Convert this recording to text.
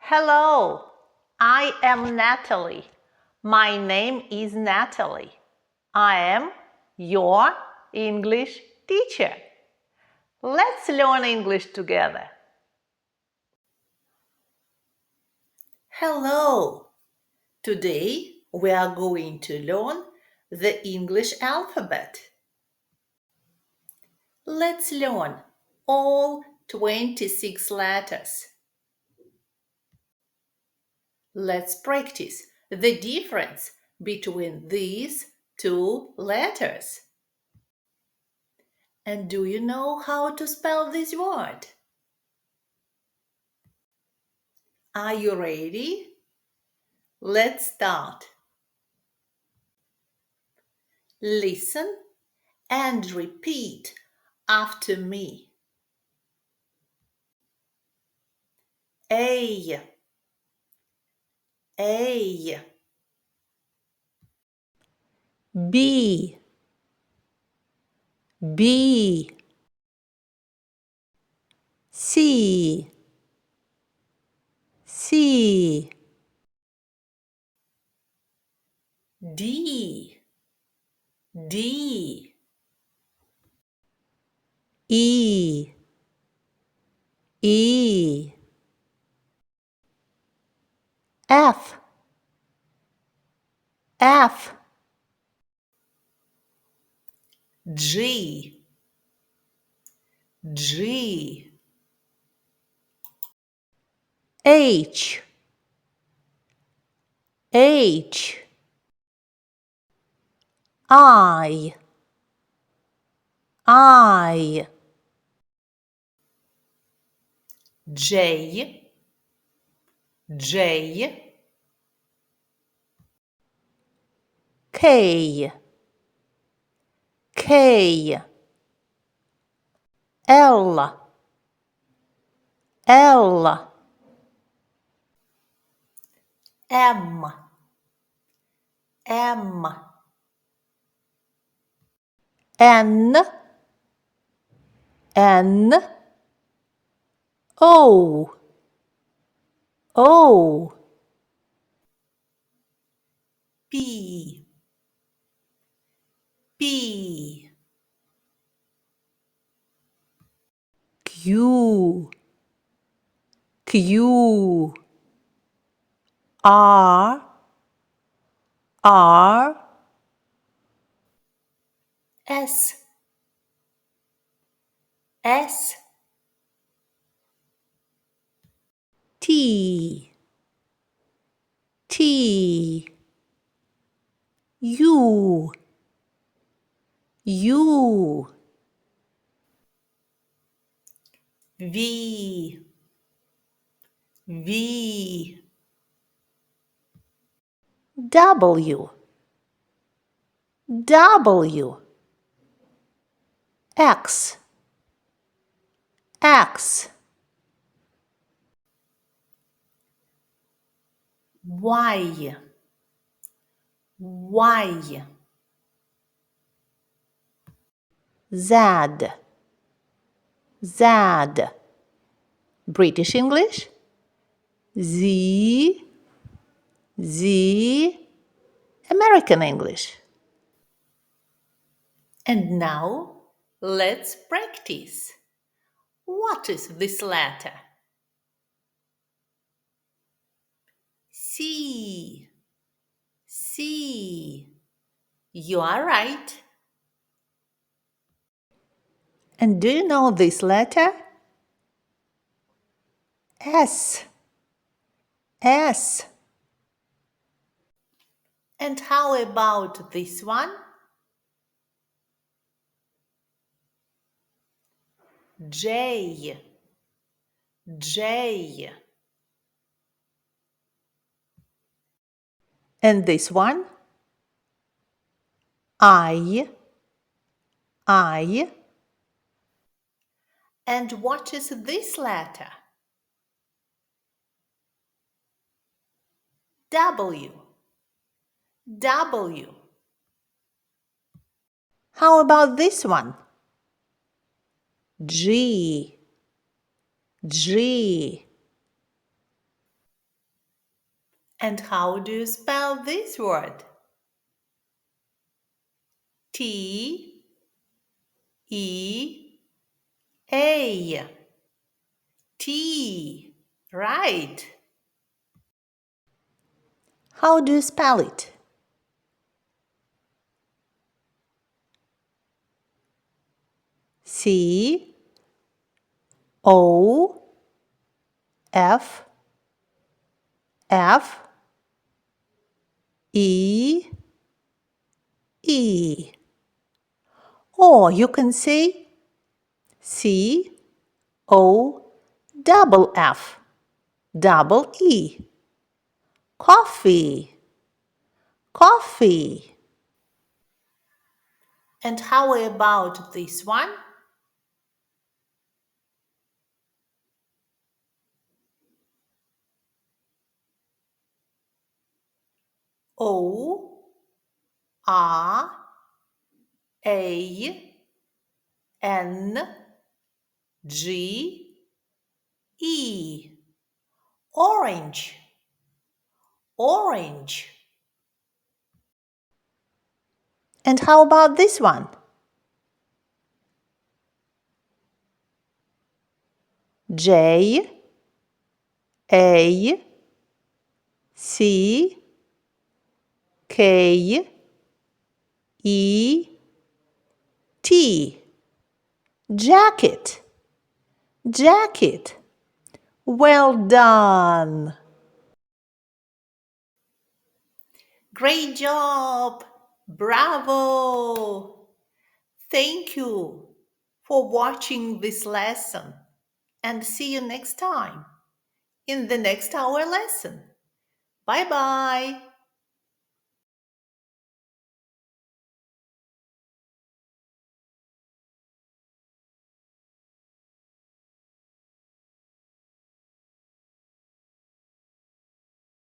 Hello, I am Natalie. My name is Natalie. I am your English teacher. Let's learn English together. Hello! Today we are going to learn the English alphabet. Let's learn all 26 letters. Let's practice the difference between these two letters. And do you know how to spell this word? Are you ready? Let's start. Listen and repeat after me. A, A, B, B, C, C, D, D, E, E, F, F, G, G, H, H, I, J, J, K, K, L, L, M, M, N, N, O, O, P, P, Q, Q, R, R, S, S, T, T, U, U, V, V, W, W, X, X, Y, Y, Z, Z, British English, Z, Z, American English. And now let's practice. What is this letter? C, C. You are right. And do you know this letter? S, S. And how about this one? J, J. And this one? I. And what is this letter? W, W. How about this one? G, G. And how do you spell this word? T E A. Tea. Right. How do you spell it? C O F F E E. Or you can say C O double F double E. Coffee. Coffee. And how about this one? O R A N G E. Orange. Orange. And how about this one? J A C K E T. Jacket. Jacket. Well done. Great job! Bravo! Thank you for watching this lesson and see you next time in the next hour lesson. Bye bye.